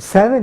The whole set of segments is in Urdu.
7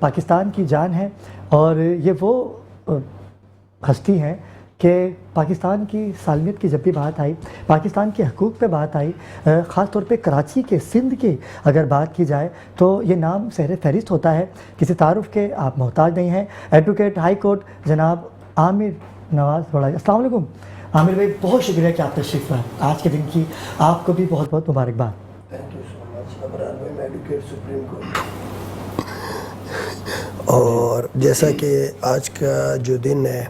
پاکستان کی جان ہے اور یہ وہ ہستی ہیں کہ پاکستان کی سالمیت کی جب بھی بات آئی، پاکستان کے حقوق پہ بات آئی، خاص طور پہ کراچی کے سندھ کی اگر بات کی جائے تو یہ نام سہر فہرست ہوتا ہے، کسی تعارف کے آپ محتاج نہیں ہیں۔ ایڈوکیٹ ہائی کورٹ جناب عامر نواز وڑائی، السلام علیکم عامر بھائی، بہت شکریہ کہ آپ تشریف لائے آج کے دن کی، آپ کو بھی بہت بہت مبارکباد۔ تھینک یو سو مچ ابرار بھائی، میں ایڈوکیٹ سپریم کورٹ۔ اور جیسا کہ آج کا جو دن ہے،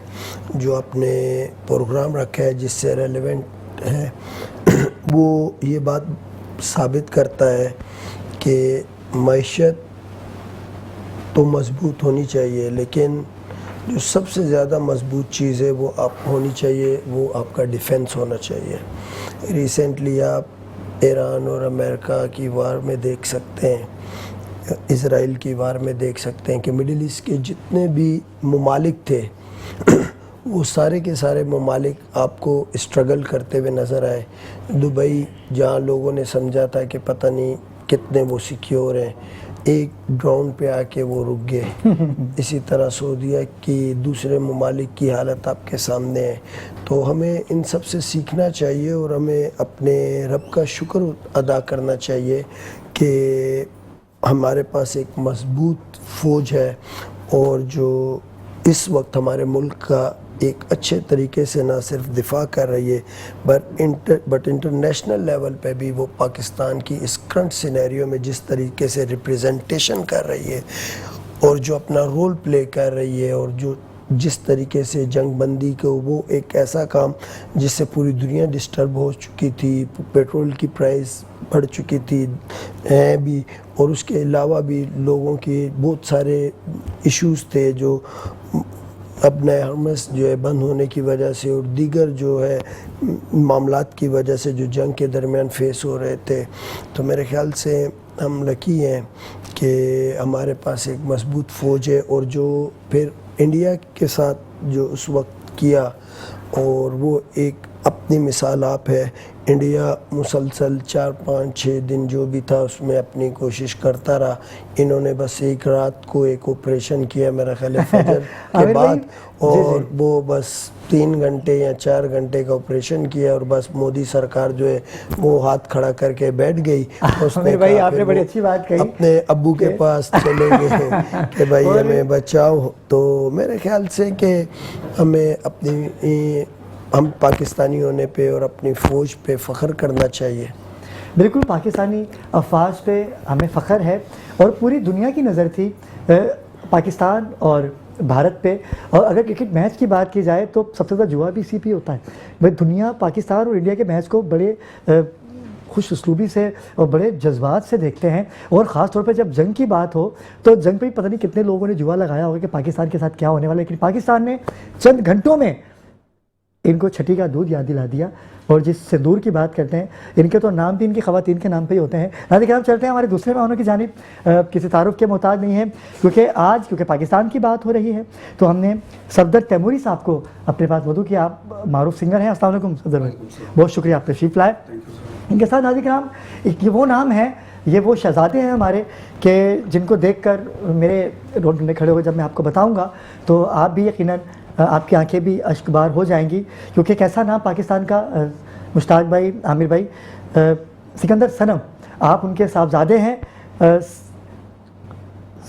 جو آپ نے پروگرام رکھا ہے جس سے ریلیونٹ ہے، وہ یہ بات ثابت کرتا ہے کہ معیشت تو مضبوط ہونی چاہیے، لیکن جو سب سے زیادہ مضبوط چیز ہے وہ آپ ہونی چاہیے، وہ آپ کا ڈیفنس ہونا چاہیے۔ ریسنٹلی آپ ایران اور امریکہ کی وار میں دیکھ سکتے ہیں، اسرائیل کی وار میں دیکھ سکتے ہیں کہ مڈل ایسٹ کے جتنے بھی ممالک تھے وہ سارے کے سارے ممالک آپ کو اسٹرگل کرتے ہوئے نظر آئے۔ دبئی جہاں لوگوں نے سمجھا تھا کہ پتہ نہیں کتنے وہ سیکیور ہیں، ایک ڈرون پہ آ کے وہ رک گئے۔ اسی طرح سعودیہ کی دوسرے ممالک کی حالت آپ کے سامنے ہے۔ تو ہمیں ان سب سے سیکھنا چاہیے اور ہمیں اپنے رب کا شکر ادا کرنا چاہیے کہ ہمارے پاس ایک مضبوط فوج ہے اور جو اس وقت ہمارے ملک کا ایک اچھے طریقے سے نہ صرف دفاع کر رہی ہے بٹ انٹرنیشنل لیول پہ بھی وہ پاکستان کی اس کرنٹ سینیریو میں جس طریقے سے ریپریزنٹیشن کر رہی ہے اور جو اپنا رول پلے کر رہی ہے، اور جو جس طریقے سے جنگ بندی کو، وہ ایک ایسا کام جس سے پوری دنیا ڈسٹرب ہو چکی تھی، پیٹرول کی پرائس بڑھ چکی تھی ہیں بھی، اور اس کے علاوہ بھی لوگوں کے بہت سارے ایشوز تھے جو اپنے ہرمس جو ہے بند ہونے کی وجہ سے اور دیگر جو ہے معاملات کی وجہ سے جو جنگ کے درمیان فیس ہو رہے تھے۔ تو میرے خیال سے ہم لکی ہیں کہ ہمارے پاس ایک مضبوط فوج ہے، اور جو پھر انڈیا کے ساتھ جو اس وقت کیا، اور وہ ایک اپنی مثال آپ ہے۔ انڈیا مسلسل 4-5-6 دن جو بھی تھا اس میں اپنی کوشش کرتا رہا، انہوں نے بس ایک رات کو ایک آپریشن کیا میرا خیال ہے فجر کے بعد، اور وہ بس 3 گھنٹے یا 4 گھنٹے کا آپریشن کیا، اور بس مودی سرکار جو ہے وہ ہاتھ کھڑا کر کے بیٹھ گئی۔ اس نے کہا آپ نے بڑی اچھی بات کہی، اپنے ابو کے پاس چلے گئے کہ بھائی ہمیں بچاؤ۔ تو میرے خیال سے کہ ہمیں ہم پاکستانی ہونے پہ اور اپنی فوج پہ فخر کرنا چاہیے۔ بالکل، پاکستانی افواج پہ ہمیں فخر ہے، اور پوری دنیا کی نظر تھی پاکستان اور بھارت پہ۔ اور اگر کرکٹ میچ کی بات کی جائے تو سب سے زیادہ جوا بھی اسی پہ ہوتا ہے۔ بھائی دنیا پاکستان اور انڈیا کے میچ کو بڑے خوش اسلوبی سے اور بڑے جذبات سے دیکھتے ہیں، اور خاص طور پہ جب جنگ کی بات ہو تو جنگ پہ پتہ نہیں کتنے لوگوں نے جوا لگایا ہوگا کہ پاکستان کے ساتھ کیا ہونے والا ہے، لیکن پاکستان نے چند گھنٹوں میں ان کو چھٹی کا دودھ یاد دلا دیا۔ اور جس سندور کی بات کرتے ہیں، ان کے تو نام بھی ان کی خواتین کے نام پہ ہی ہوتے ہیں۔ ناظرین کرام، چلتے ہیں ہمارے دوسرے مہمانوں کی جانب، کسی تعارف کے محتاج نہیں ہیں، کیونکہ پاکستان کی بات ہو رہی ہے تو ہم نے صفدر تیموری صاحب کو اپنے پاس مدعو کیا۔ آپ معروف سنگر ہیں۔ السلام علیکم صفدر بھائی، بہت شکریہ آپ تشریف لائے۔ ان کے ساتھ ناظرین کرام یہ وہ نام ہے، یہ وہ شہزادے ہیں ہمارے کہ جن کو دیکھ کر میرے رونگٹے کھڑے ہوئے، جب میں آپ کو بتاؤں گا تو آپ بھی یقیناً آپ کی آنکھیں بھی اشک بار ہو جائیں گی، کیونکہ ایک ایسا نام پاکستان کا، مشتاق بھائی، عامر بھائی، سکندر صنم، آپ ان کے صاحبزادے ہیں،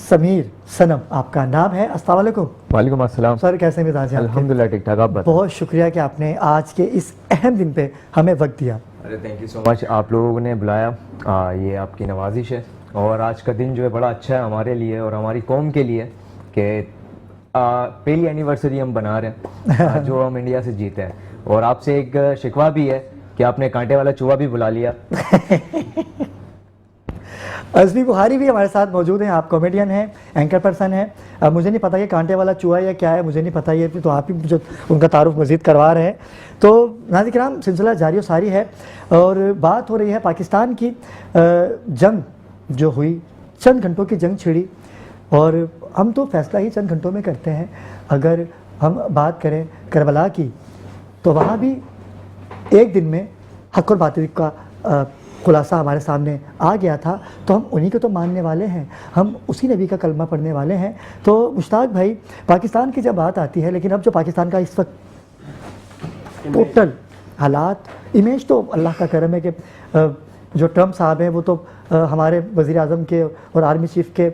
سمیر صنم آپ کا نام ہے۔ السلام علیکم۔ وعلیکم السلام سر، کیسے مزاج ہیں؟ الحمدللہ ٹھیک ٹھاک، آپ بتائیں۔ بہت شکریہ کہ آپ نے آج کے اس اہم دن پہ ہمیں وقت دیا۔ ارے تھینک یو سو مچ، آپ لوگوں نے بلایا، یہ آپ کی نوازش ہے، اور آج کا دن جو ہے بڑا اچھا ہے ہمارے لیے اور ہماری قوم کے لیے کہ پہلی اینیورسری ہم بنا رہے ہیں جو ہم انڈیا سے جیتے ہیں، اور آپ سے ایک شکوہ بھی ہے کہ آپ نے کانٹے والا چوہا بھی بلا لیا۔ ازمی بخاری بھی ہمارے ساتھ موجود ہیں، آپ کامیڈین ہیں، اینکر پرسن ہیں۔ مجھے نہیں پتا کہ کانٹے والا چوہا یا کیا ہے، مجھے نہیں پتا، یہ تو آپ ہی مجھے ان کا تعارف مزید کروا رہے ہیں۔ تو ناظرین کرام، سلسلہ جاری و ساری ہے، اور بات ہو رہی ہے پاکستان کی جنگ جو ہوئی، چند گھنٹوں کی جنگ چھڑی، اور ہم تو فیصلہ ہی چند گھنٹوں میں کرتے ہیں۔ اگر ہم بات کریں کربلا کی تو وہاں بھی ایک دن میں حق اور باطل کا خلاصہ ہمارے سامنے آ گیا تھا تو ہم انہی کو تو ماننے والے ہیں, ہم اسی نبی کا کلمہ پڑھنے والے ہیں. تو مشتاق بھائی, پاکستان کی جب بات آتی ہے, لیکن اب جو پاکستان کا اس وقت ٹوٹل حالات, امیج تو اللہ کا کرم ہے کہ جو ٹرمپ صاحب ہیں وہ تو ہمارے وزیر اعظم کے اور آرمی چیف کے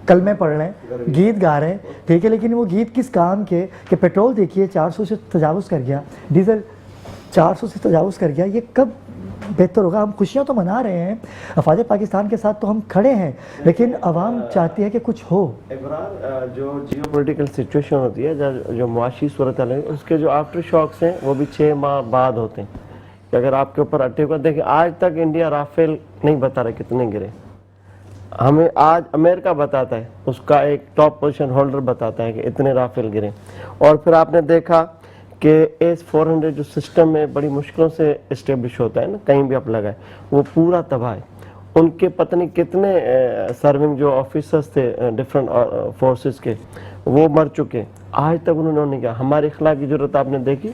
کلمے پڑھ رہے ہیں, گیت گا رہے ہیں, ٹھیک ہے, لیکن وہ گیت کس کام کے کہ پیٹرول دیکھیے 400 سے تجاوز کر گیا, ڈیزل 400 سے تجاوز کر گیا. یہ کب بہتر ہوگا؟ ہم خوشیاں تو منا رہے ہیں, افواج پاکستان کے ساتھ تو ہم کھڑے ہیں, لیکن عوام چاہتی ہے کہ کچھ ہو. ابرار, جو جیو پولیٹیکل سچویشن ہوتی ہے, جو معاشی صورتحال ہے, اس کے جو آفٹر شاکس ہیں وہ بھی 6 ماہ بعد ہوتے ہیں. کہ اگر آپ کے اوپر اٹیک ہوا, دیکھیں آج تک انڈیا رافیل نہیں بتا رہا کتنے گرے, ہمیں آج امریکہ بتاتا ہے, اس کا ایک ٹاپ پوزیشن ہولڈر بتاتا ہے کہ اتنے رافیل گرے. اور پھر آپ نے دیکھا کہ AS-400 جو سسٹم ہے بڑی مشکلوں سے اسٹیبلش ہوتا ہے نا, کہیں بھی آپ لگائیں, وہ پورا تباہ ہے. ان کے پتہ نہیں کتنے سرونگ جو آفیسرز تھے ڈفرنٹ فورسز کے, وہ مر چکے. آج تک انہوں نے نہیں کہا. ہماری اخلاق کی ضرورت آپ نے دیکھی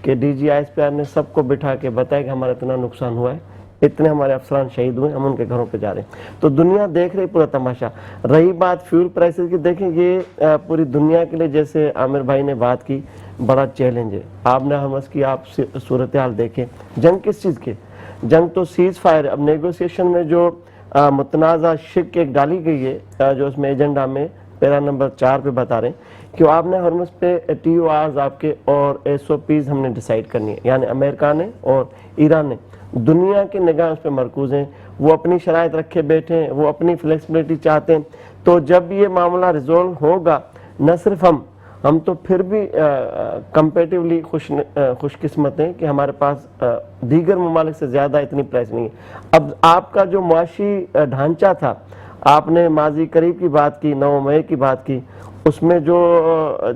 کہ DGI نے سب کو بٹھا کے بتایا کہ ہمارا اتنا نقصان ہوا ہے, اتنے ہمارے افسران شہید ہوئے, ہم ان کے گھروں پہ جا رہے ہیں. تو دنیا دیکھ رہی پورا تماشا. رہی بات فیول پرائسز کی, دیکھیں یہ پوری دنیا کے لیے, جیسے عامر بھائی نے بات کی, بڑا چیلنج ہے. آپ نے حماس کی آپ صورتحال دیکھیں, جنگ کس چیز کی؟ جنگ تو سیز فائر ہے. اب نیگوسیشن میں جو متنازع شق ایک ڈالی گئی ہے, جو اس میں ایجنڈا میں پیرا نمبر 4 پہ بتا رہے ہیں کہ آپ نے ہرمز پہ TORs آپ کے اور SOPs ہم نے ڈیسائیڈ کرنی ہے, یعنی امریکہ نے اور ایران نے. دنیا کے نگاہ اس پہ مرکوز ہیں, وہ اپنی شرائط رکھے بیٹھے ہیں, وہ اپنی فلیکسیبلٹی چاہتے ہیں. تو جب یہ معاملہ ریزولو ہوگا, نہ صرف ہم تو پھر بھی کمپیٹیولی خوش قسمت ہیں کہ ہمارے پاس دیگر ممالک سے زیادہ اتنی پرائس نہیں ہے. اب آپ کا جو معاشی ڈھانچہ تھا, آپ نے ماضی قریب کی بات کی, 9 مئی کی بات کی, اس میں جو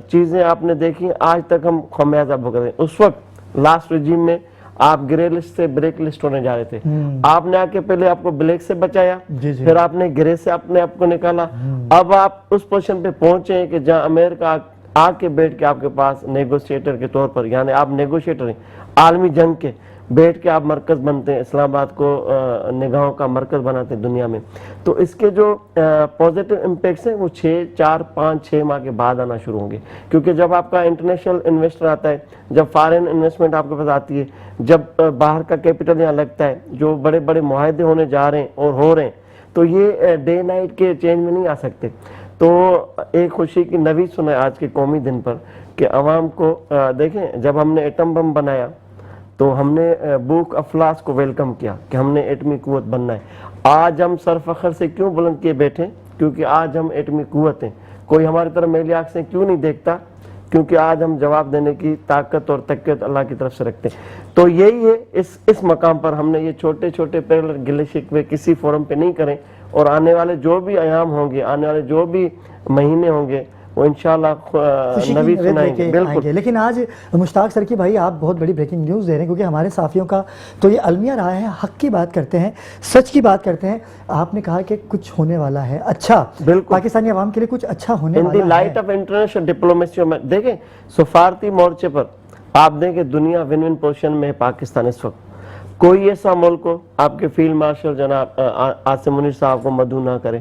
چیزیں آپ نے دیکھی آج تک ہم خمیازہ بھگت رہے ہیں. اس وقت لاسٹ رجیم میں آپ گرے لسٹ سے بلیک لسٹ ہونے جا رہے تھے, آپ نے آ کے پہلے آپ کو بلیک سے بچایا, پھر آپ نے گرے سے اپنے آپ کو نکالا. اب آپ اس پوزیشن پہ پہنچے ہیں کہ جہاں امریکہ آ کے بیٹھ کے آپ کے پاس نیگوشیٹر کے طور پر, یعنی آپ نیگوشیٹر ہیں عالمی جنگ کے, بیٹھ کے آپ مرکز بنتے ہیں, اسلام آباد کو نگاہوں کا مرکز بناتے ہیں دنیا میں. تو اس کے جو پازیٹیو امپیکٹس ہیں وہ 6 ماہ کے بعد آنا شروع ہوں گے, کیونکہ جب آپ کا انٹرنیشنل انویسٹر آتا ہے, جب فارن انویسٹمنٹ آپ کے پاس آتی ہے, جب باہر کا کیپٹل یہاں لگتا ہے, جو بڑے بڑے معاہدے ہونے جا رہے ہیں اور ہو رہے ہیں, تو یہ ڈے نائٹ کے چینج میں نہیں آ سکتے. تو ایک خوشی کی نوید سنائے آج کے قومی دن پر کہ عوام کو دیکھیں, جب ہم نے ایٹم بم بنایا تو ہم نے بھوک افلاس کو ویلکم کیا کہ ہم نے ایٹمی قوت بننا ہے. آج ہم سر فخر سے کیوں بلند کیے بیٹھے؟ کیونکہ آج ہم ایٹمی قوت ہیں. کوئی ہماری طرف میلی آنکھ سے کیوں نہیں دیکھتا؟ کیونکہ آج ہم جواب دینے کی طاقت اور تقویت اللہ کی طرف سے رکھتے ہیں. تو یہی ہے, اس مقام پر ہم نے یہ چھوٹے چھوٹے گلے شکوے کسی فورم پہ نہیں کریں, اور آنے والے جو بھی ایام ہوں گے, آنے والے جو بھی مہینے ہوں گے, وہ انشاءاللہ نوید سنائیں گے. بالکل. لیکن آج مشتاق سر کی بھائی آپ بہت بڑی بریکنگ نیوز دے رہے ہیں, کیونکہ ہمارے صحافیوں کا تو یہ المیہ رہا ہے, حق کی بات کرتے ہیں, سچ کی بات کرتے ہیں. آپ نے کہا کہ کچھ ہونے والا ہے اچھا, پاکستانی عوام کے لیے کچھ اچھا ہونے والا ہے. In the light of international diplomacy میں دیکھیں, سفارتی مورچے پر آپ دیکھیں دنیا ون ون پوزیشن میں ہے پاکستان اس وقت. کوئی ایسا ملک ہو, آپ کے فیلڈ مارشل جناب عاصم منیر صاحب کو مدعو نہ کرے,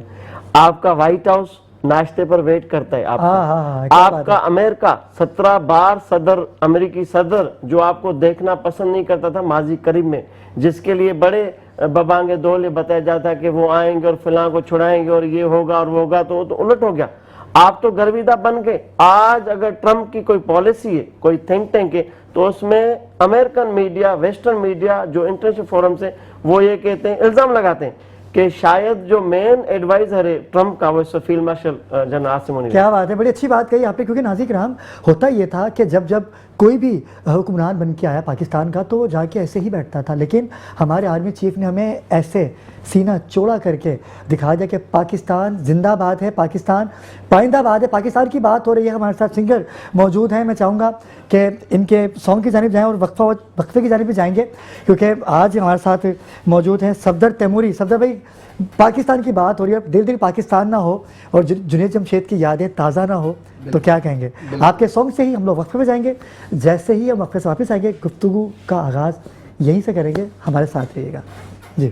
آپ کا وائٹ ہاؤس ناشتے پر ویٹ کرتا ہے آپ کا امریکہ 17 بار صدر, امریکی صدر جو آپ کو دیکھنا پسند نہیں کرتا تھا ماضی قریب میں, جس کے لیے بڑے ببانگے دولے بتایا جاتا ہے کہ وہ آئیں گے اور فلاں کو چھڑائیں گے اور یہ ہوگا اور وہ ہوگا, تو الٹ ہو گیا. آپ تو گرویدہ بن گئے. آج اگر ٹرمپ کی کوئی پالیسی ہے, کوئی تھنک ٹینک ہے, تو اس میں امریکن میڈیا, ویسٹرن میڈیا, جو انٹرنیشنل فورمز ہیں, وہ یہ کہتے ہیں, الزام لگاتے ہیں کہ شاید جو مین ایڈوائزر ہے ٹرمپ کا وہ field marshal general Asim Munir. کیا بات ہے, بڑی اچھی بات کہی آپ نے, کیونکہ ناظرین کرام ہوتا یہ تھا کہ جب کوئی بھی حکمران بن کے آیا پاکستان کا تو وہ جا کے ایسے ہی بیٹھتا تھا, لیکن ہمارے آرمی چیف نے ہمیں ایسے سینہ چوڑا کر کے دکھا دیا کہ پاکستان زندہ باد ہے, پاکستان پائندہ باد ہے. پاکستان کی بات ہو رہی ہے, ہمارے ساتھ سنگر موجود ہیں, میں چاہوں گا کہ ان کے سانگ کی جانب جائیں اور وقفے کی جانب بھی جائیں گے, کیونکہ آج ہمارے ساتھ موجود ہیں صفدر تیموری. صفدر بھائی, پاکستان کی بات ہو رہی ہے, دل پاکستان نہ ہو اور جنید جمشید کی یادیں تازہ نہ ہو, تو کیا کہیں گے؟ آپ کے سانگ سے ہی ہم لوگ وقفے میں جائیں گے. جیسے ہی ہم وقفے سے واپس آئیں گے, گفتگو کا آغاز یہیں سے کریں گے. ہمارے ساتھ رہیے گا. جی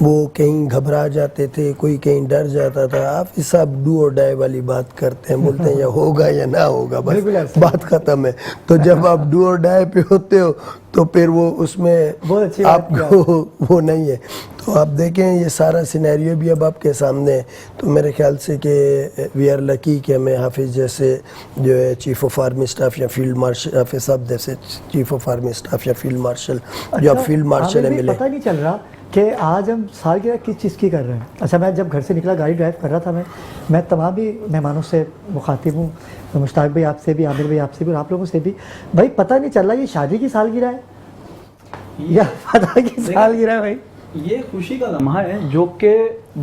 وہ کہیں گھبرا جاتے تھے, کوئی کہیں ڈر جاتا تھا. حافظ صاحب ڈو اور ڈائی والی بات کرتے ہیں, بولتے ہیں یا ہوگا یا نہ ہوگا, بس بات ختم ہے. تو جب آپ ڈو اور ڈائی پہ ہوتے ہو تو پھر وہ اس میں آپ کو وہ نہیں ہے. تو آپ دیکھیں یہ سارا سینیریو بھی اب آپ کے سامنے ہے. تو میرے خیال سے کہ وی آر لکی کہ ہمیں حافظ جیسے جو ہے چیف آف آرمی اسٹاف یا فیلڈ مارشل, حافظ صاحب جیسے چیف آف آرمی اسٹاف یا فیلڈ مارشل جو اب فیلڈ مارشل ہے ملے. پتہ نہیں چل رہا کہ آج ہم سالگرہ کس چیز کی کر رہے ہیں. اچھا میں جب گھر سے نکلا گاڑی ڈرائیو کر رہا تھا, میں تمام بھی مہمانوں سے مخاطب ہوں, مشتاق بھائی آپ سے بھی, عامر بھائی آپ سے بھی, اور آپ لوگوں سے بھی, بھائی پتہ نہیں چل رہا یہ شادی کی سالگرہ ہے یا فتح کی سالگرہ ہے. بھائی یہ خوشی کا لمحہ ہے جو کہ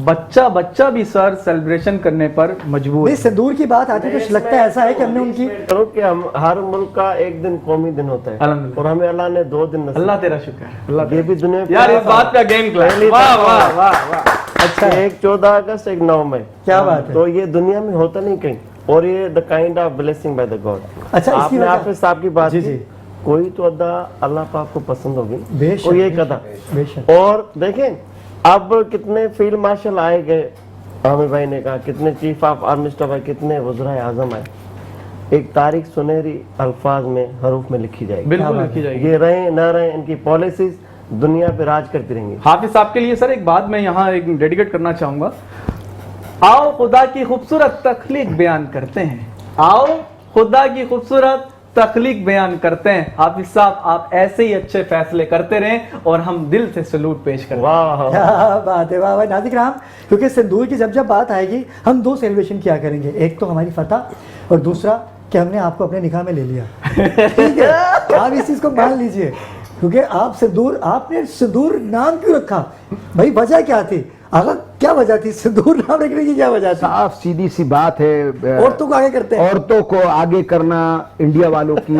بچہ بھی سر سیلیبریشن کرنے پر مجبور ہے. سندور کی بات آتی ہے تو لگتا ہے ایسا ہے کہ ہم نے ان کی کہ ہم ہر ملک کا ایک دن قومی دن ہوتا ہے اور ہمیں اللہ نے 2 دن نصیب. اللہ تیرا شکر ہے. اللہ یہ بھی دنیا یار اس بات کا گیم کلاس. واہ واہ واہ واہ. اچھا, ایک 14 اگست ایک 9 مئی, کیا بات ہے. تو یہ دنیا میں ہوتا نہیں کہیں, اور یہ the kind of blessing by the God. اچھا آپ نے حافظ صاحب کی بات کی, کوئی تو ادا اللہ پاک کو پسند ہوگی, کوئی ایک ادا. اور دیکھیں اب کتنے فیلڈ مارشل آئے گئے, عامر بھائی نے کہا کتنے چیف آف آرمی اسٹاف آئے, کتنے وزرائے اعظم آئے. ایک تاریخ سنہری الفاظ میں حروف میں لکھی جائے گی, بالکل لکھی جائے گی. یہ رہیں نہ رہیں, ان کی پالیسیز دنیا پہ راج کرتی رہیں گی. حافظ صاحب کے لیے سر ایک بات میں یہاں ایک ڈیڈیکیٹ کرنا چاہوں گا. آؤ خدا کی خوبصورت تخلیق بیان کرتے ہیں, آؤ خدا کی خوبصورت تخلیق بیان کرتے ہیں. حافظ صاحب آپ ایسے ہی اچھے فیصلے کرتے رہیں اور ہم دل سے سلوٹ پیش کرتے ہیں. واہ کیا بات ہے. واہ واہ. ناظرین کرام, کیونکہ سندور کی جب بات آئے گی ہم 2 سیلیبریشن کیا کریں گے, ایک تو ہماری فتح اور دوسرا کہ ہم نے آپ کو اپنے نکاح میں لے لیا. ٹھیک ہے, آپ اس چیز کو مان لیجئے, کیونکہ آپ نے سندور نام کیوں رکھا بھائی, وجہ کیا تھی آقا, کیا وجہ تھی سندور نام رکھنے کی, کیا وجہ تھی؟ صاف سیدھی سی بات ہے, عورتوں کو آگے کرتے ہیں. عورتوں کو آگے کرنا انڈیا والوں کی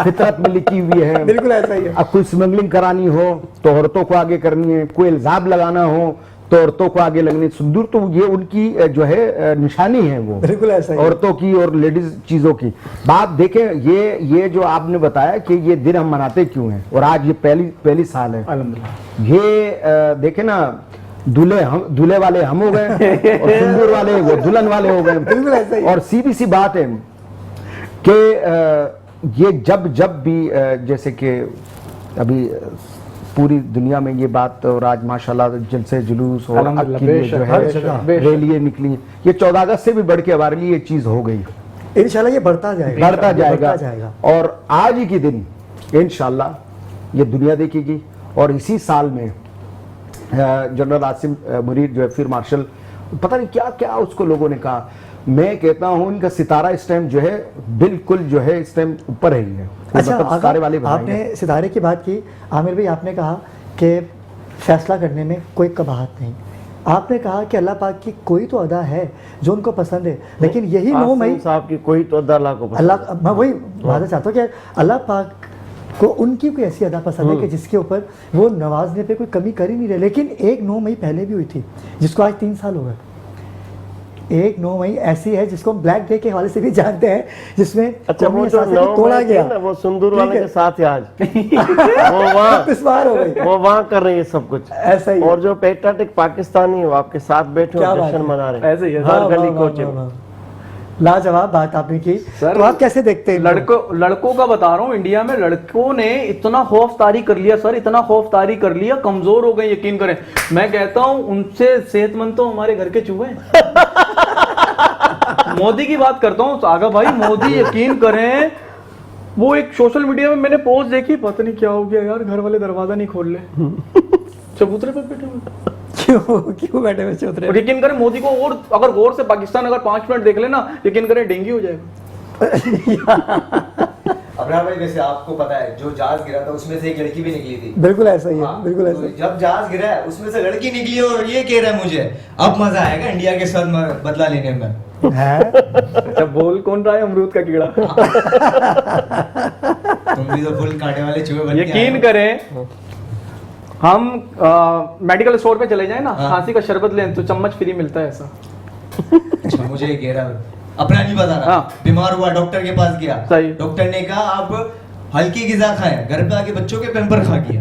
فطرت میں لکھی ہوئی ہے. بالکل ایسا ہی ہے. اب کوئی اسمگلنگ کرانی ہو تو عورتوں کو آگے کرنی ہے, کوئی الزام لگانا ہو تو عورتوں کو آگے لگنی. سندور تو یہ ان کی جو ہے نشانی ہے, وہ بالکل ایسا ہی عورتوں کی اور لیڈیز چیزوں کی. بات دیکھیں, یہ جو آپ نے بتایا کہ یہ دن ہم مناتے کیوں ہیں, اور آج یہ پہلی سال ہے الحمدللہ. یہ دیکھیں نا, دلہے والے ہم ہو گئے اور سندور والے وہ دلہن والے ہو گئے. بالکل ایسا ہی. اور سیدھی سی بات ہے کہ یہ جب بھی جیسے کہ ابھی پوری دنیا میں یہ بات, اور آج ماشاءاللہ جلسے جلوس اور جو ہے ریلیاں نکلی, یہ 14 اگست سے بھی بڑھ کے ہمارے لیے یہ چیز ہو گئی. انشاءاللہ یہ بڑھتا جائے گا. اور آج ہی کے دن انشاءاللہ یہ دنیا دیکھے گی. اور اسی سال میں جنرل عاصم منیر جو ہے فیلڈ مارشل, پتہ نہیں کیا کیا اس کو لوگوں نے کہا. میں کہتا ہوں ان کا ستارہ اس ٹائم جو ہے بالکل جو ہے اس ٹائم اوپر ہی ہے. اچھا آپ نے ستارے کی بات کی, عامر بھائی آپ نے کہا کہ فیصلہ کرنے میں کوئی قباحت نہیں. آپ نے کہا کہ اللہ پاک کی کوئی تو ادا ہے جو ان کو پسند ہے, لیکن یہی 9 مئی صاحب کی کوئی تو ادا اللہ کو پسند. اللہ, میں وہی بات چاہتا ہوں کہ اللہ پاک کو ان کی کوئی ایسی ادا پسند ہے کہ جس کے اوپر وہ نوازنے پہ کوئی کمی کر ہی نہیں رہے. لیکن ایک 9 مئی پہلے بھی ہوئی تھی جس کو آج 3 سال ہو گئے. ایک 9 مئی ایسی ہے جس کو ہم بلیک ڈے کے حوالے سے بھی جانتے ہیں, جس میں توڑا گیا. وہ سندور والے کے ساتھ ہے آج, وہ وہاں کر رہے ہیں سب کچھ ایسا ہی. اور جو پیٹریاٹک پاکستانی وہ آپ کے ساتھ بیٹھے اور جشن منا رہے ہیں ایسے ہی. ہر گلی کوچے میں. لاجواب بات آپ نے کی. تو آپ کیسے دیکھتے ہیں لڑکوں کا بتا رہا ہوں, انڈیا میں لڑکوں نے اتنا خوف طاری کر لیا سر, اتنا خوف طاری کر لیا, کمزور ہو گئے. یقین کریں, میں کہتا ہوں ان سے صحت مند تو ہمارے گھر کے چوہے ہیں. مودی کی بات کرتا ہوں آگا بھائی, مودی یقین کریں, وہ ایک سوشل میڈیا میں نے پوسٹ دیکھی, پتہ نہیں کیا ہو گیا یار, گھر والے دروازہ نہیں کھول لے, چبوترے پہ بیٹھے ہوئے. کیوں بیٹھے ہوئے چوترے؟ یقین کریں مودی کو اور اگر غور سے پاکستان اگر 5 منٹ دیکھ لینا, یقین کریں ڈینگی ہو جائے گا. ابرار بھائی ویسے آپ کو پتا ہے جو جہاز گرا تھا اس میں سے ایک لڑکی بھی نکلی تھی. بالکل ایسا ہی ہے, بالکل ایسا. جب جہاز گرا ہے اس میں سے لڑکی نکلی اور یہ کہہ رہا ہے مجھے اب مزہ آئے گا انڈیا کے ساتھ بدلہ لینے میں. اچھا بول کون رہا ہے امرود کا کیڑا؟ تم بھی تو فل کانٹے والے چوہے بن کے. یقین کریں ہم میڈیکل اسٹور پہ چلے جائیں نا, کھانسی کا شربت لیں تو چمچ فری ملتا ہے ایسا. مجھے یہ کہہ رہا اپنا نہیں بتا رہا, بیمار ہوا ڈاکٹر کے پاس گیا, ڈاکٹر نے کہا آپ ہلکی غذا کھائیں, گھر پہ آ کے بچوں کے پیمپر کھا گیا.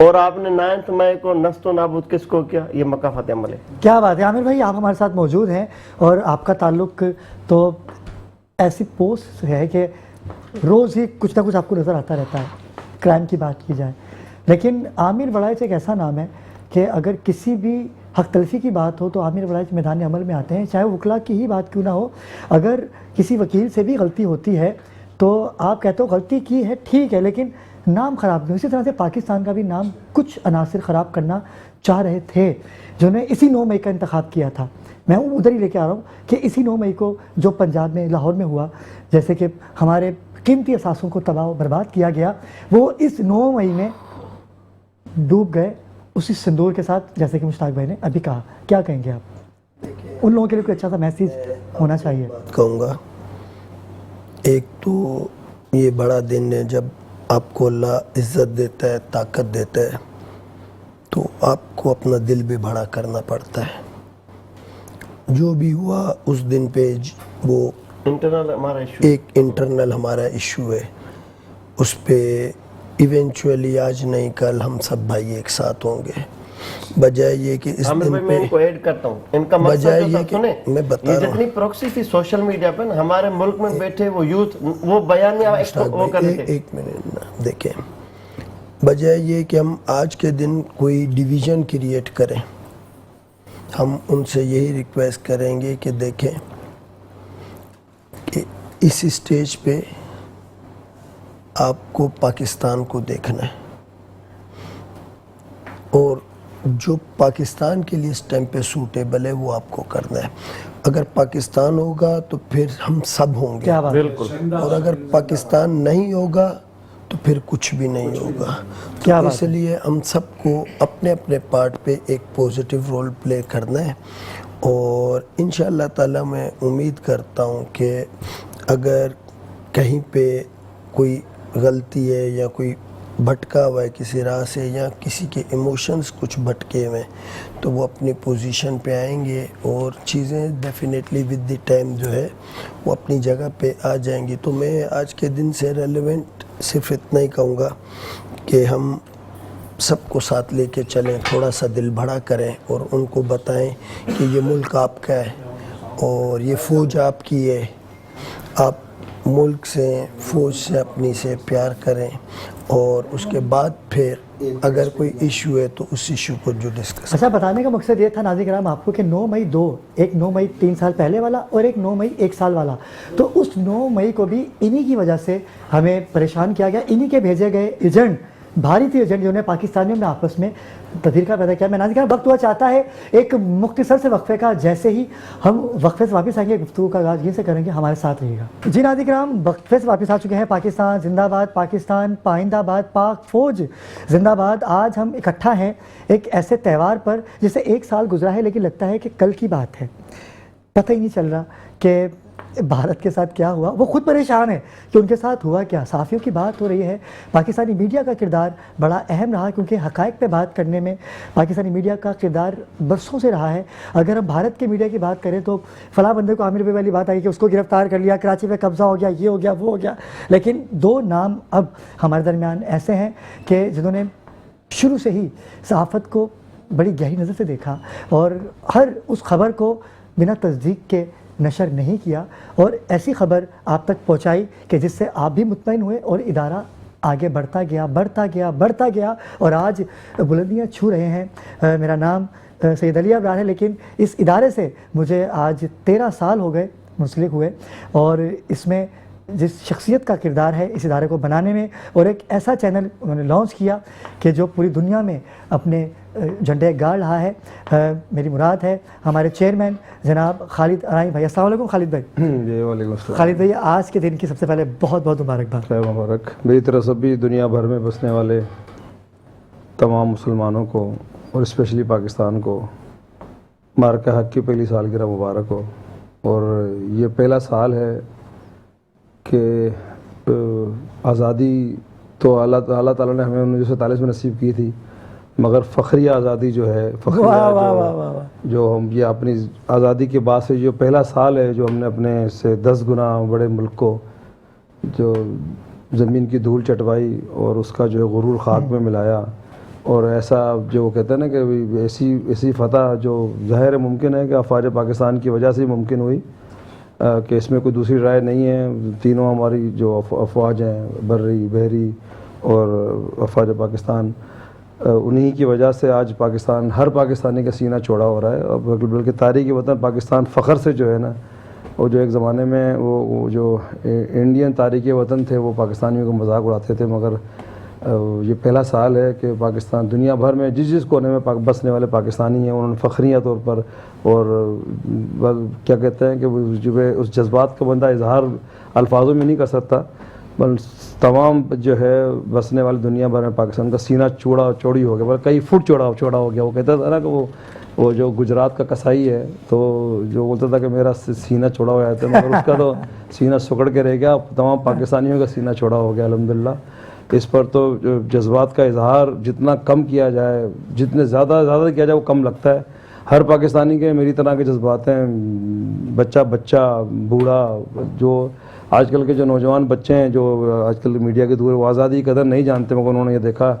اور آپ نے 9 مئی کو نست و نابود کس کو کیا؟ یہ مکہ فتح عمل ہے. کیا بات ہے عامر بھائی، آپ ہمارے ساتھ موجود ہیں اور آپ کا تعلق تو ایسی پوسٹ ہے کہ روز ہی کچھ نہ کچھ آپ کو نظر آتا رہتا ہے کرائم کی بات کی جائے. لیکن عامر وڑائچ ایک ایسا نام ہے کہ اگر کسی بھی حق تلفی کی بات ہو تو عامر وڑائچ میدان عمل میں آتے ہیں، چاہے وکلا کی ہی بات کیوں نہ ہو. اگر کسی وکیل سے بھی غلطی ہوتی ہے تو آپ کہتے ہو غلطی کی ہے ٹھیک ہے لیکن نام خراب نہیں. اسی طرح سے پاکستان کا بھی نام کچھ عناصر خراب کرنا چاہ رہے تھے جنہوں نے اسی 9 مئی کا انتخاب کیا تھا. میں ادھر ہی لے کے آ رہا ہوں کہ اسی 9 مئی کو جو پنجاب میں لاہور میں ہوا، جیسے کہ ہمارے قیمتی اثاثوں کو تباہ و برباد کیا گیا، وہ اس 9 مئی میں ڈوب گئے اسی سندور کے ساتھ، جیسے کہ مشتاق بھائی نے ابھی کہا. کیا کہیں گے آپ؟ ان لوگوں کے لیے کوئی اچھا سا میسیج ہونا چاہیے. کہوں گا ایک تو یہ بڑا دن ہے جب آپ کو اللہ عزت دیتا ہے، طاقت دیتا ہے، تو آپ کو اپنا دل بھی بڑا کرنا پڑتا ہے. جو بھی ہوا اس دن پہ وہ انٹرنل ہمارا ایشو، ایک انٹرنل ہمارا ایشو ہے، اس پہ ایونچولی آج نہیں کل ہم سب بھائی ایک ساتھ ہوں گے. بجائے یہ کہ اس عامر دن بھائی میں ان کو ایڈ کرتا ہوں، ان کا بجائے مقصد یہ جو کہ تھا سنیں، میں بتا یہ رہا ہوں جتنی پروکسی تھی سوشل میڈیا پہ نا، ہمارے ملک میں بیٹھے وہ یوتھ وہ بیانیہ وہ کر رہے تھے. ایک منٹ نا دیکھیں، بجائے یہ کہ ہم آج کے دن کوئی ڈیویژن کریٹ کریں، ہم ان سے یہی ریکویسٹ کریں گے کہ دیکھیں کہ اس اسٹیج پہ آپ کو پاکستان کو دیکھنا ہے اور جو پاکستان کے لیے اس ٹائم پہ سوٹیبل ہے وہ آپ کو کرنا ہے. اگر پاکستان ہوگا تو پھر ہم سب ہوں گے، کیا بات بالکل. اور اگر پاکستان نہیں ہوگا تو پھر کچھ بھی نہیں ہوگا. کیا تو بات اس لیے ہم سب کو اپنے اپنے پارٹ پہ ایک پوزیٹیو رول پلے کرنا ہے. اور انشاءاللہ تعالی میں امید کرتا ہوں کہ اگر کہیں پہ کوئی غلطی ہے یا کوئی بھٹکا ہوا ہے کسی راہ سے یا کسی کے ایموشنز کچھ بھٹکے ہوئے ہیں تو وہ اپنی پوزیشن پہ آئیں گے اور چیزیں ڈیفینیٹلی ود دی ٹائم جو ہے وہ اپنی جگہ پہ آ جائیں گی. تو میں آج کے دن سے ریلیونٹ صرف اتنا ہی کہوں گا کہ ہم سب کو ساتھ لے کے چلیں، تھوڑا سا دل بڑا کریں اور ان کو بتائیں کہ یہ ملک آپ کا ہے اور یہ فوج آپ کی ہے. آپ ملک سے فوج سے اپنی سے پیار کریں اور اس کے بعد پھر اگر کوئی ایشو ہے تو اس ایشو کو جو ڈسکس. اچھا، بتانے کا مقصد یہ تھا ناظرین کرام آپ کو کہ 9 مئی 2، ایک 9 مئی 3 سال پہلے والا اور ایک 9 مئی 1 سال والا، تو اس 9 مئی کو بھی انہی کی وجہ سے ہمیں پریشان کیا گیا. انہی کے بھیجے گئے ایجنٹ، بھارتی ایجنٹ جنہوں نے پاکستانیوں میں آپس میں تفریقہ پیدا کیا. میں ناظرین کرام وقت ہوا چاہتا ہے ایک مختصر سے وقفے کا، جیسے ہی ہم وقفے سے واپس آئیں گے گفتگو کا آغاز یہ سے کریں گے. ہمارے ساتھ رہیے گا. جی ناظرین کرام، وقفے سے واپس آ چکے ہیں. پاکستان زندہ باد، پاکستان پائندہ باد، پاک فوج زندہ باد. آج ہم اکٹھا ہیں ایک ایسے تہوار پر جسے 1 سال گزرا ہے لیکن لگتا ہے کہ کل کی بات ہے. پتہ ہی نہیں چل رہا کہ بھارت کے ساتھ کیا ہوا. وہ خود پریشان ہے کہ ان کے ساتھ ہوا کیا. صحافیوں کی بات ہو رہی ہے. پاکستانی میڈیا کا کردار بڑا اہم رہا کیونکہ حقائق پہ بات کرنے میں پاکستانی میڈیا کا کردار برسوں سے رہا ہے. اگر ہم بھارت کے میڈیا کی بات کریں تو فلاں بندے کو عامر بھائی والی بات آئی کہ اس کو گرفتار کر لیا، کراچی پہ قبضہ ہو گیا، یہ ہو گیا، وہ ہو گیا. لیکن 2 نام اب ہمارے درمیان ایسے ہیں کہ جنہوں نے شروع سے ہی صحافت کو بڑی گہری نظر سے دیکھا اور ہر اس خبر کو بنا تصدیق کے نشر نہیں کیا اور ایسی خبر آپ تک پہنچائی کہ جس سے آپ بھی مطمئن ہوئے اور ادارہ آگے بڑھتا گیا اور آج بلندیاں چھو رہے ہیں. میرا نام سید علی ابرار ہے لیکن اس ادارے سے مجھے آج 13 سال ہو گئے منسلک ہوئے اور اس میں جس شخصیت کا کردار ہے اس ادارے کو بنانے میں اور ایک ایسا چینل انہوں نے لانچ کیا کہ جو پوری دنیا میں اپنے جھنڈے گاڑ رہا ہے. میری مراد ہے ہمارے چیئرمین جناب خالد ارائیں بھائی. السلام علیکم خالد بھائی. جی وعلیکم السلام. خالد بھائی، آج کے دن کی سب سے پہلے بہت بہت مبارکباد. خیر مبارک میری طرف سے بھی دنیا بھر میں بسنے والے تمام مسلمانوں کو اور اسپیشلی پاکستان کو مارکہ حق کی پہلی سالگرہ مبارک ہو. اور یہ پہلا سال ہے کہ آزادی تو اللہ تعالیٰ نے ہمیں 1947 میں نصیب کی تھی، مگر فخری آزادی جو ہے جو ہم یہ اپنی آزادی کے بعد سے جو پہلا سال ہے جو ہم نے اپنے سے 10 گنا بڑے ملک کو جو زمین کی دھول چٹوائی اور اس کا جو غرور خاک میں ملایا اور ایسا جو وہ کہتے ہیں نا کہ ایسی فتح جو ظاہر ممکن ہے کہ افواج پاکستان کی وجہ سے ہی ممکن ہوئی، کہ اس میں کوئی دوسری رائے نہیں ہے. تینوں ہماری جو افواج ہیں، بری، بحری اور افواج پاکستان، انہی کی وجہ سے آج پاکستان، ہر پاکستانی کا سینہ چوڑا ہو رہا ہے. بلکہ تاریخی وطن پاکستان فخر سے جو ہے نا، وہ جو ایک زمانے میں وہ جو انڈین تاریخی وطن تھے وہ پاکستانیوں کا مذاق اڑاتے تھے، مگر یہ پہلا سال ہے کہ پاکستان دنیا بھر میں جس کونے میں بسنے والے پاکستانی ہیں انہوں نے فخریہ طور پر، اور کیا کہتے ہیں کہ وہ جو ہے اس جذبات کا بندہ اظہار الفاظوں میں نہیں کر سکتا، بل تمام جو ہے بسنے والے دنیا بھر میں پاکستان کا سینہ چوڑی ہو گیا، بلکہ کئی فٹ چوڑا ہو گیا. وہ کہتا تھا نا کہ وہ جو گجرات کا کسائی ہے تو جو بولتا تھا کہ میرا سینہ چوڑا ہو جاتا ہے، مگر اس کا تو سینہ سکڑ کے رہ گیا. تمام پاکستانیوں کا سینہ چوڑا ہو گیا الحمدللہ. اس پر تو جذبات کا اظہار جتنا کم کیا جائے، جتنے زیادہ کیا جائے وہ کم لگتا ہے. ہر پاکستانی کے میری طرح کے جذبات ہیں، بچہ بوڑھا، جو آج کل کے جو نوجوان بچے ہیں جو آج کل میڈیا کے دور وہ آزادی کی قدر نہیں جانتے، مگر انہوں نے یہ دیکھا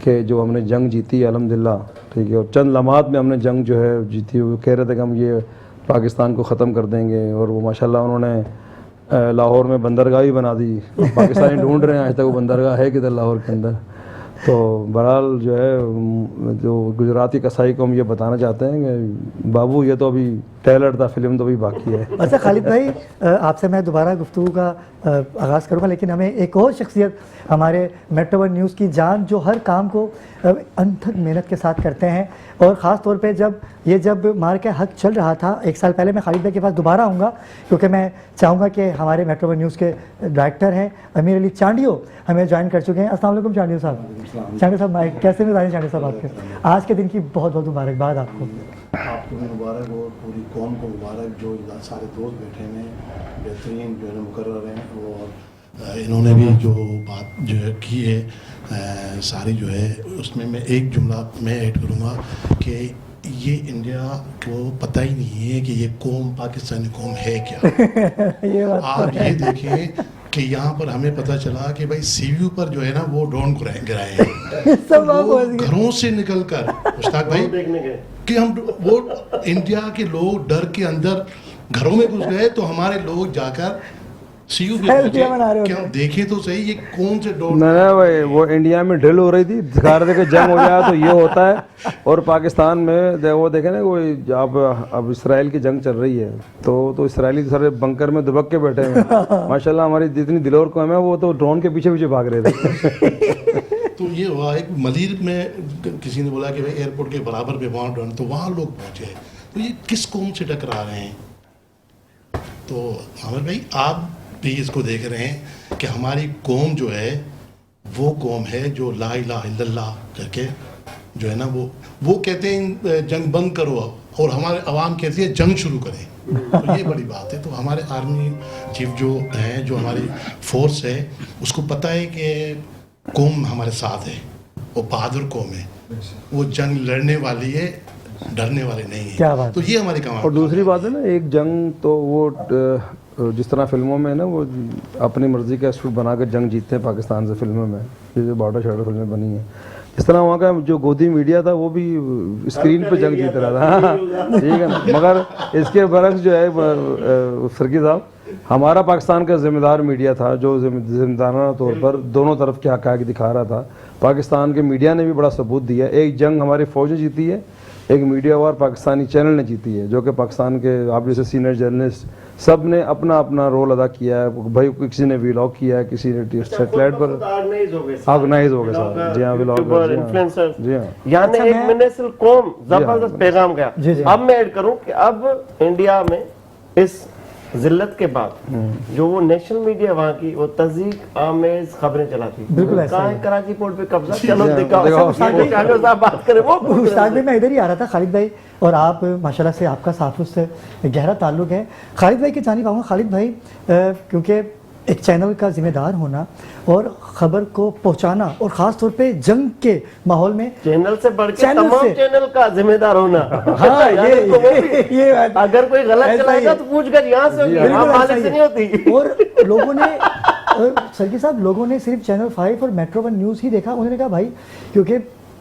کہ جو ہم نے جنگ جیتی ہے الحمدللہ، ٹھیک ہے، اور چند لمحات میں ہم نے جنگ جو ہے جیتی. وہ کہہ رہے تھے کہ ہم یہ پاکستان کو ختم کر دیں گے، اور وہ ماشاءاللہ انہوں نے لاہور میں بندرگاہ بھی بنا دی. پاکستانی ڈھونڈ رہے ہیں آج تک وہ بندرگاہ ہے کدھر لاہور کے اندر. تو بہرحال جو ہے جو گجراتی کسائی کو ہم یہ بتانا چاہتے ہیں کہ بابو یہ تو ابھی ٹریلر تھا، فلم تو ابھی باقی ہے. اچھا خالد بھائی، آپ سے میں دوبارہ گفتگو کا آغاز کروں گا، لیکن ہمیں ایک اور شخصیت ہمارے میٹرو ون نیوز کی جان، جو ہر کام کو انتھک محنت کے ساتھ کرتے ہیں، اور خاص طور پہ جب مار کے حق چل رہا تھا 1 سال پہلے، میں خالد بھائی کے پاس دوبارہ آؤں گا کیونکہ میں چاہوں گا کہ ہمارے میٹرو ون نیوز کے ڈائریکٹر ہیں امیر علی چانڈیو ہمیں جوائن کر چکے ہیں. السلام علیکم چانڈیو صاحب. چانڈیو صاحب مائک کیسے مزاج چانڈیو صاحب آپ کے؟ آج کے دن کی بہت بہت مبارکباد آپ کو. آپ کو بھی مبارک ہو، پوری قوم کو مبارک، جو سارے دوست بیٹھے ہوئے ہیں بہترین جو ہے مقرر ہیں، اور انہوں نے بھی جو بات جو ہے کی ہے ساری جو ہے اس میں ایک جملہ میں ایڈ کروں گا کہ یہ انڈیا کو پتہ ہی نہیں ہے کہ یہ قوم پاکستانی قوم ہے کیا. آپ یہ دیکھیں کہ یہاں پر ہمیں پتہ چلا کہ بھائی سی ویو پر جو ہے نا وہ ڈرون گرائے ہیں گھروں سے نکل کر، مشتاق بھائی، کہ ہم وہ انڈیا کے لوگ ڈر کے اندر گھروں میں گھس گئے تو ہمارے لوگ جا کر سی یو پہ پہنچے کہ ہم دیکھیں تو صحیح یہ کون سے ڈرون. نہیں بھائی، وہ انڈیا میں ڈرل ہو رہی تھی، دکھا رہے تھے کہ جنگ ہو جائے تو یہ ہوتا ہے، اور پاکستان میں وہ دیکھیں نا وہ اب اسرائیل کی جنگ چل رہی ہے تو اسرائیلی سارے بنکر میں دبک کے بیٹھے ہیں. ماشاءاللہ ہماری جتنی دلور قوم ہے وہ تو ڈرون کے پیچھے پیچھے بھاگ رہے تھے. تو یہ ہوا ایک ملیر میں کسی نے بولا کہ بھائی ایئرپورٹ کے برابر پہ وہاں ڈرون، تو وہاں لوگ پہنچے. تو یہ کس قوم سے ٹکرا رہے ہیں؟ تو عامر بھائی آپ بھی اس کو دیکھ رہے ہیں کہ ہماری قوم جو ہے وہ قوم ہے جو لا الہ الا اللہ کر کے جو ہے نا وہ کہتے ہیں جنگ بند کرو، اور ہمارے عوام کہتی ہے جنگ شروع کریں. تو یہ بڑی بات ہے. تو ہمارے آرمی چیف جو ہیں، جو ہماری فورس ہے، اس کو پتہ ہے کہ قوم ہمارے ساتھ ہے، وہ بہادر قوم ہے، وہ جنگ لڑنے والی ہے، ڈرنے والے نہیں ہیں. تو یہ ہماری کام. اور دوسری بات ہے نا، ایک جنگ تو وہ جس طرح فلموں میں نا وہ اپنی مرضی کا اسٹوڈ بنا کر جنگ جیتتے ہیں پاکستان سے فلموں میں، جو بارڈر شارڈر فلمیں بنی ہیں، اس طرح وہاں کا جو گودی میڈیا تھا وہ بھی اسکرین پہ جنگ جیت رہا تھا. ٹھیک ہے نا، مگر اس کے برعکس جو ہے سرکی صاحب، ہمارا پاکستان کا ذمہ دار میڈیا تھا جو ذمہ دارانہ طور پر دونوں طرف کے حقائق دکھا رہا تھا. پاکستان کے میڈیا نے بھی بڑا ثبوت دیا. ایک جنگ ہماری فوج نے جیتی ہے، ایک میڈیا وار پاکستانی چینل نے جیتی ہے، جو کہ پاکستان کے آپ جیسے سینئر جرنلسٹ سب نے اپنا اپنا رول ادا کیا ہے. بھائی کسی نے ویلاگ کیا ہے، کسی نے سیٹلائٹ پر آرگنائز ہو گئے صاحب. جی ہاں، ویلاگ. جی ہاں، یعنی ایک منحصر قوم زبردست پیغام گیا. اب میں ایڈ کروں کہ اب انڈیا میں اس ذلت کے بعد جو وہ نیشنل میڈیا وہاں کی وہ تذیق آمیز خبریں چلاتی ہے. کہاں ہے کراچی پورٹ پہ قبضہ؟ چلو دکھاؤ صاحب بات کریں. وہ مشتاق بھائی، میں ادھر ہی آ رہا تھا. خالد بھائی اور آپ ماشاءاللہ سے آپ کا صحافت سے گہرا تعلق ہے. خالد بھائی کی جانب آؤں گا. خالد بھائی، کیونکہ ایک چینل کا ذمہ دار ہونا اور خبر کو پہنچانا، اور خاص طور پہ جنگ کے ماحول میں چینل سے بڑھ کے تمام چینل کا ذمہ دار ہونا. ہاں، یہ اگر کوئی غلط چلائے گا تو پوچھ کر یہاں سے ہوگی، وہاں مالک سے نہیں ہوتی. اور لوگوں نے سرکی صاحب، لوگوں نے صرف چینل 5 اور میٹرو ون نیوز ہی دیکھا. انہوں نے کہا بھائی کیونکہ